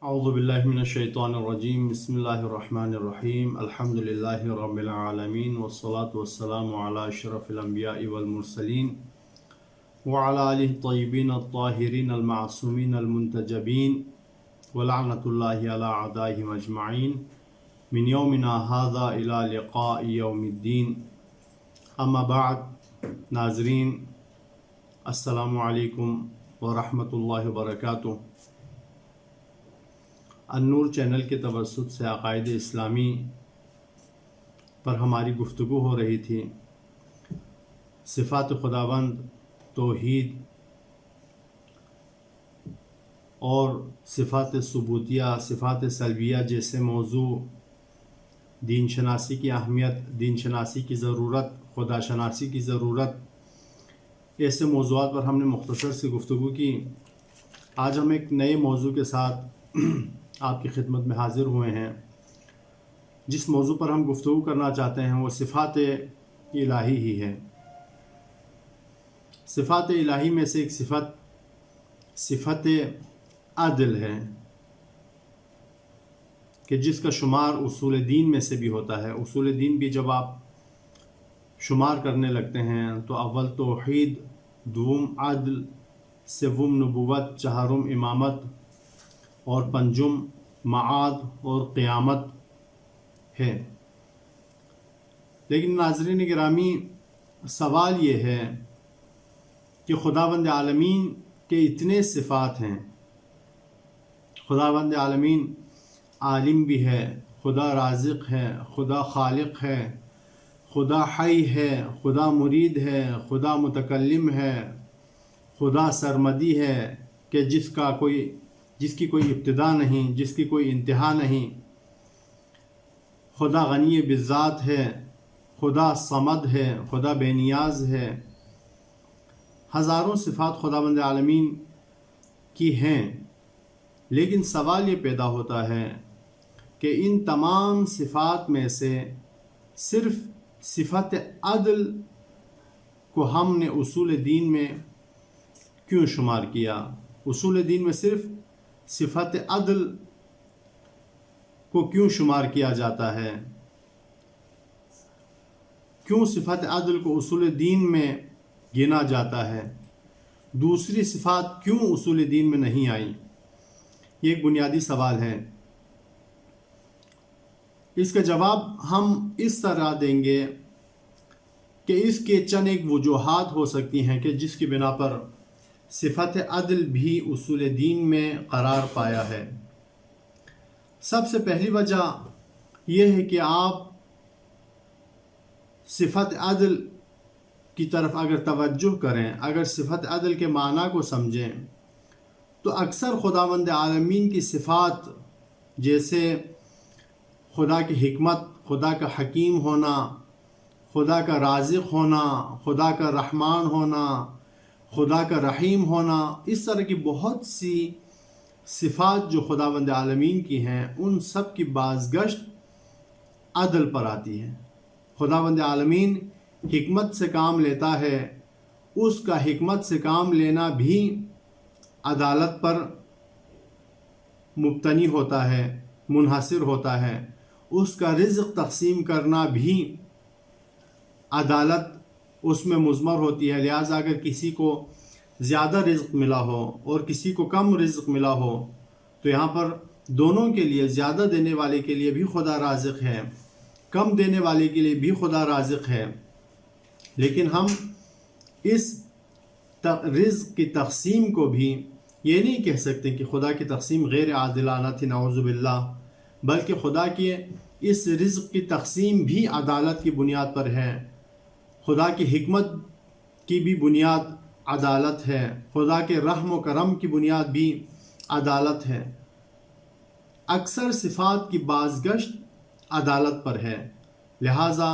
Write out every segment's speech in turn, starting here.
اعوذ باللہ من الشیطان الرجیم بسم اللہ الرحمن الرحیم الحمد للہ رب العالمین والصلاة والسلام علی اشرف الانبیاء والمرسلین وعلی آلہ الطیبین الطاہرین المعصومین المنتجبین ولعنۃ اللہ علی اعدائہم اجمعین من یومنا ھذا الی لقاء یوم الدین. اما بعد، ناظرین السلام علیکم ورحمۃ اللہ وبرکاتہ. النور چینل کے توسط سے عقائد اسلامی پر ہماری گفتگو ہو رہی تھی. صفات خداوند، توحید اور صفات ثبوتیہ، صفات سلبیہ جیسے موضوع، دین شناسی کی اہمیت، دین شناسی کی ضرورت، خدا شناسی کی ضرورت، ایسے موضوعات پر ہم نے مختصر سی گفتگو کی. آج ہم ایک نئے موضوع کے ساتھ آپ کی خدمت میں حاضر ہوئے ہیں. جس موضوع پر ہم گفتگو کرنا چاہتے ہیں وہ صفات الہی ہی ہے. صفات الہی میں سے ایک صفت عدل ہے کہ جس کا شمار اصول دین میں سے بھی ہوتا ہے. اصول دین بھی جب آپ شمار کرنے لگتے ہیں تو اول توحید، دوم عدل، سوم نبوت، چہارم امامت اور پنجم معاد اور قیامت ہے. لیکن ناظرین گرامی، سوال یہ ہے کہ خداوند عالمین کے اتنے صفات ہیں. خداوند عالمین عالم بھی ہے، خدا رازق ہے، خدا خالق ہے، خدا حی ہے، خدا مرید ہے، خدا متکلم ہے، خدا سرمدی ہے کہ جس کی کوئی ابتدا نہیں، جس کی کوئی انتہا نہیں. خدا غنی بالذات ہے، خدا صمد ہے، خدا بے نیاز ہے. ہزاروں صفات خداوند عالمین کی ہیں. لیکن سوال یہ پیدا ہوتا ہے کہ ان تمام صفات میں سے صرف صفت عدل کو ہم نے اصول دین میں کیوں شمار کیا؟ اصول دین میں صرف صفت عدل کو کیوں شمار کیا جاتا ہے؟ کیوں صفت عدل کو اصول دین میں گنا جاتا ہے؟ دوسری صفات کیوں اصول دین میں نہیں آئیں؟ یہ ایک بنیادی سوال ہے. اس کا جواب ہم اس طرح دیں گے کہ اس کے چند ایک وجوہات ہو سکتی ہیں کہ جس کی بنا پر صفت عدل بھی اصول دین میں قرار پایا ہے. سب سے پہلی وجہ یہ ہے کہ آپ صفت عدل کی طرف اگر توجہ کریں، اگر صفت عدل کے معنی کو سمجھیں، تو اکثر خداوند عالمین کی صفات جیسے خدا کی حکمت، خدا کا حکیم ہونا، خدا کا رازق ہونا، خدا کا رحمان ہونا، خدا کا رحیم ہونا، اس طرح کی بہت سی صفات جو خداوند عالمین کی ہیں، ان سب کی بازگشت عدل پر آتی ہے. خداوند عالمین حکمت سے کام لیتا ہے، اس کا حکمت سے کام لینا بھی عدالت پر مبتنی ہوتا ہے، منحصر ہوتا ہے. اس کا رزق تقسیم کرنا بھی عدالت اس میں مضمر ہوتی ہے. لہٰذا اگر کسی کو زیادہ رزق ملا ہو اور کسی کو کم رزق ملا ہو تو یہاں پر دونوں کے لیے، زیادہ دینے والے کے لیے بھی خدا رازق ہے، کم دینے والے کے لیے بھی خدا رازق ہے. لیکن ہم اس رزق کی تقسیم کو بھی یہ نہیں کہہ سکتے کہ خدا کی تقسیم غیر عادلانہ تھی، نعوذ باللہ، بلکہ خدا کی اس رزق کی تقسیم بھی عدالت کی بنیاد پر ہے. خدا کی حکمت کی بھی بنیاد عدالت ہے، خدا کے رحم و کرم کی بنیاد بھی عدالت ہے. اکثر صفات کی بازگشت عدالت پر ہے. لہٰذا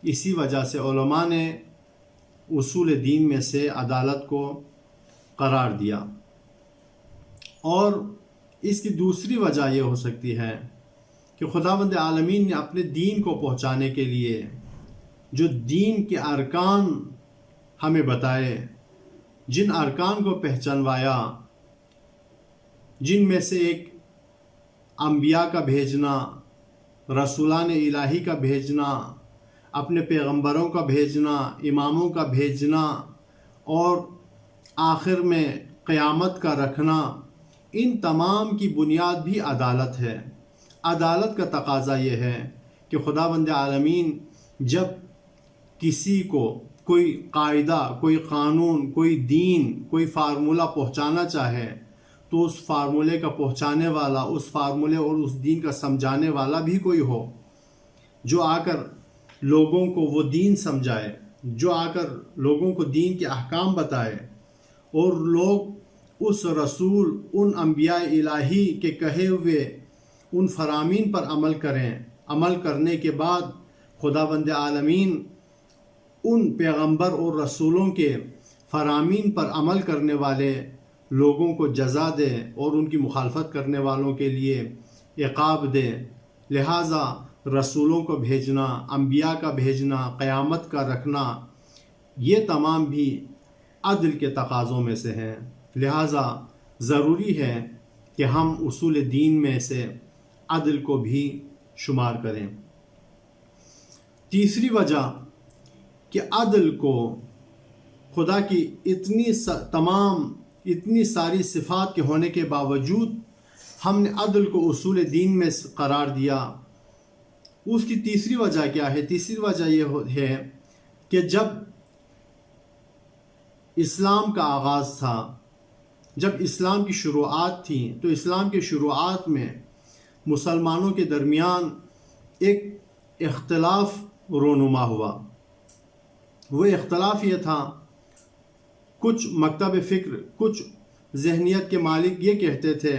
اسی وجہ سے علماء نے اصول دین میں سے عدالت کو قرار دیا. اور اس کی دوسری وجہ یہ ہو سکتی ہے کہ خداوند عالمین نے اپنے دین کو پہنچانے کے لیے جو دین کے ارکان ہمیں بتائے، جن ارکان کو پہچانوایا، جن میں سے ایک انبیاء کا بھیجنا، رسولان الہی کا بھیجنا، اپنے پیغمبروں کا بھیجنا، اماموں کا بھیجنا، اور آخر میں قیامت کا رکھنا، ان تمام کی بنیاد بھی عدالت ہے۔ عدالت کا تقاضا یہ ہے کہ خداوند عالمین جب کسی کو کوئی قاعدہ، کوئی قانون، کوئی دین، کوئی فارمولہ پہنچانا چاہے تو اس فارمولے کا پہنچانے والا، اس فارمولے اور اس دین کا سمجھانے والا بھی کوئی ہو، جو آ کر لوگوں کو وہ دین سمجھائے، جو آ کر لوگوں کو دین کے احکام بتائے، اور لوگ اس رسول، ان انبیاء الہی کے کہے ہوئے ان فرامین پر عمل کریں۔ عمل کرنے کے بعد خداوند عالمین ان پیغمبر اور رسولوں کے فرامین پر عمل کرنے والے لوگوں کو جزا دے اور ان کی مخالفت کرنے والوں کے لیے عقاب دے۔ لہٰذا رسولوں کو بھیجنا، انبیاء کا بھیجنا، قیامت کا رکھنا، یہ تمام بھی عدل کے تقاضوں میں سے ہیں۔ لہٰذا ضروری ہے کہ ہم اصول دین میں سے عدل کو بھی شمار کریں۔ تیسری وجہ کہ عدل کو خدا کی اتنی ساری صفات کے ہونے کے باوجود ہم نے عدل کو اصول دین میں قرار دیا، اس کی تیسری وجہ کیا ہے؟ تیسری وجہ یہ ہے کہ جب اسلام کا آغاز تھا، جب اسلام کی شروعات تھی، تو اسلام کی شروعات میں مسلمانوں کے درمیان ایک اختلاف رونما ہوا۔ وہ اختلاف یہ تھا، کچھ مکتب فکر، کچھ ذہنیت کے مالک یہ کہتے تھے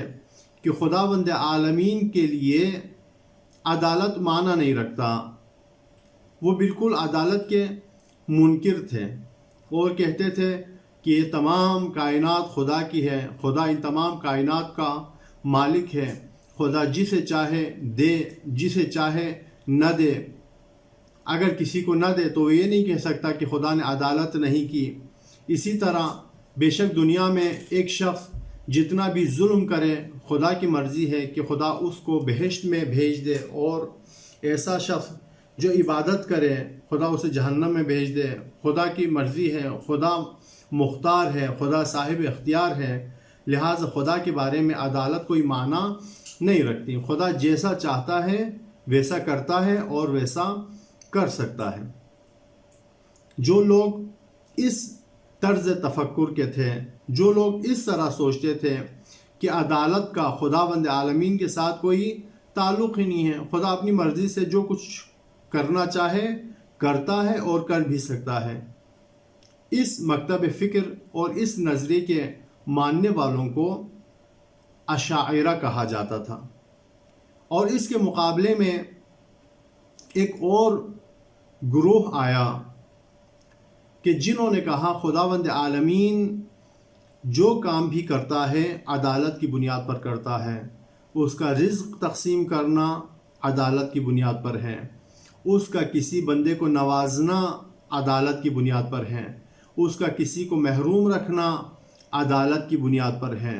کہ خداوند عالمین کے لیے عدالت معنی نہیں رکھتا، وہ بالکل عدالت کے منکر تھے، اور کہتے تھے کہ یہ تمام کائنات خدا کی ہے، خدا ان تمام کائنات کا مالک ہے، خدا جسے چاہے دے، جسے چاہے نہ دے، اگر کسی کو نہ دے تو وہ یہ نہیں کہہ سکتا کہ خدا نے عدالت نہیں کی۔ اسی طرح بے شک دنیا میں ایک شخص جتنا بھی ظلم کرے، خدا کی مرضی ہے کہ خدا اس کو بہشت میں بھیج دے، اور ایسا شخص جو عبادت کرے خدا اسے جہنم میں بھیج دے۔ خدا کی مرضی ہے، خدا مختار ہے، خدا صاحب اختیار ہے، لہٰذا خدا کے بارے میں عدالت کوئی معنی نہیں رکھتی۔ خدا جیسا چاہتا ہے ویسا کرتا ہے اور ویسا کر سکتا ہے۔ جو لوگ اس طرز تفکر کے تھے، جو لوگ اس طرح سوچتے تھے کہ عدالت کا خداوند عالمین کے ساتھ کوئی تعلق ہی نہیں ہے، خدا اپنی مرضی سے جو کچھ کرنا چاہے کرتا ہے اور کر بھی سکتا ہے، اس مکتب فکر اور اس نظریے کے ماننے والوں کو اشاعرہ کہا جاتا تھا۔ اور اس کے مقابلے میں ایک اور گروہ آیا کہ جنہوں نے کہا خداوند عالمین جو کام بھی کرتا ہے عدالت کی بنیاد پر کرتا ہے، اس کا رزق تقسیم کرنا عدالت کی بنیاد پر ہے، اس کا کسی بندے کو نوازنا عدالت کی بنیاد پر ہے، اس کا کسی کو محروم رکھنا عدالت کی بنیاد پر ہے۔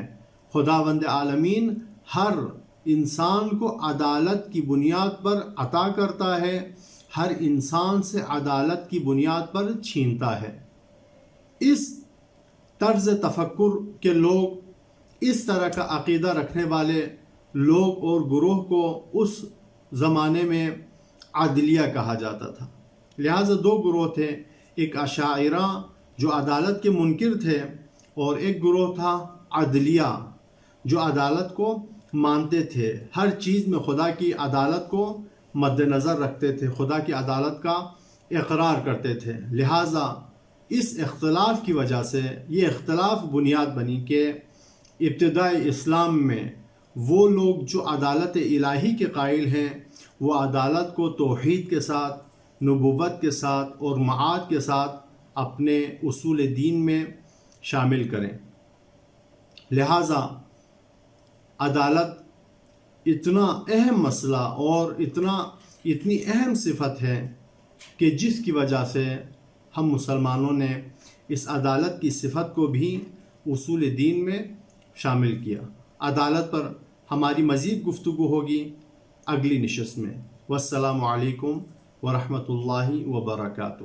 خداوند عالمین ہر انسان کو عدالت کی بنیاد پر عطا کرتا ہے، ہر انسان سے عدالت کی بنیاد پر چھینتا ہے۔ اس طرز تفکر کے لوگ، اس طرح کا عقیدہ رکھنے والے لوگ اور گروہ کو اس زمانے میں عدلیہ کہا جاتا تھا۔ لہٰذا دو گروہ تھے، ایک اشاعرہ جو عدالت کے منکر تھے، اور ایک گروہ تھا عدلیہ جو عدالت کو مانتے تھے، ہر چیز میں خدا کی عدالت کو مد نظر رکھتے تھے، خدا کی عدالت کا اقرار کرتے تھے۔ لہٰذا اس اختلاف کی وجہ سے یہ اختلاف بنیاد بنی کہ ابتدائی اسلام میں وہ لوگ جو عدالت الہی کے قائل ہیں، وہ عدالت کو توحید کے ساتھ، نبوت کے ساتھ اور معاد کے ساتھ اپنے اصول دین میں شامل کریں۔ لہٰذا عدالت اتنا اہم مسئلہ اور اتنی اہم صفت ہے کہ جس کی وجہ سے ہم مسلمانوں نے اس عدالت کی صفت کو بھی اصول دین میں شامل کیا۔ عدالت پر ہماری مزید گفتگو ہوگی اگلی نشست میں۔ والسلام علیکم ورحمۃ اللہ وبرکاتہ۔